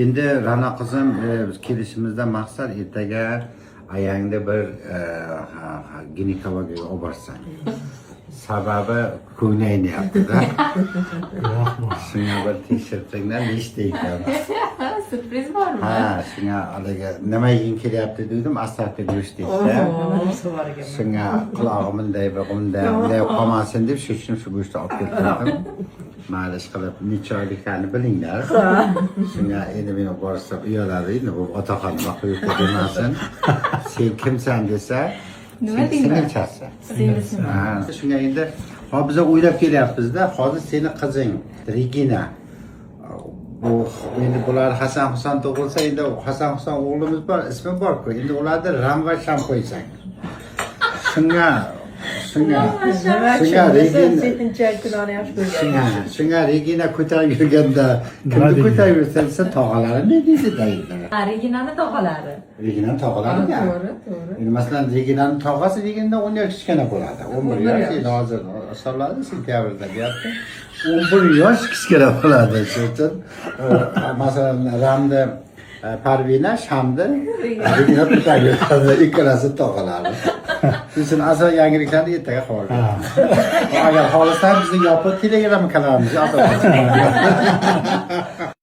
Endi Ra'no qizim biz kelishimizdan maqsad ertaga ayangni bir ginekologiyaga olib borsang. Sababi ko'ngli aynayapti-da. Shunga bir tekshirtinglar nechta ekan. Sürpriz bormi? Ha, shunga haliga nima yeging kelyapti dedim, asarga go'sht deydi. Shunga qulog'im bunday qolmasin deb shu go'shtni olib keldim. Mayli qilib necha oyliklarni bilinglar. Shunga endi meni borsam uyaladi, endi bu otaxon qo'yib demasin. Sen kimsan desa, nima deyman? Singlisi. Ha, shunga endi hozir biz o'ylab kelyapmiz-da, hozir seni qizing Regina. Bu endi bular Hasan Husan tug'ilsa, endi Hasan Husan o'g'limiz bor, ismi bor-ku. Endi ularni Ram va Sham qo'ysang. Shunga Regina ko'tarib yurganda, kimni ko'tarib yursa tog'alari ne deydi deydi. Reginani tog'alari. Reginani tog'alari. To'g'ri. Endi masalan Reginani tog'asi deganda 10 yosh kichkina bo'ladi. 11 yosh, endi hozir hisobladi sentyabrda deyapti. 11 yosh kichkina bo'ladi. Shuning uchun masalan Ramni Parvina, Shamni Regina ko'tarib yuradi, ikkalasi tog'alari. Sizin asal yangiliklarni ertaga qoldiramiz. Agar xohlasangiz bizni yopiq Telegram kanalimizga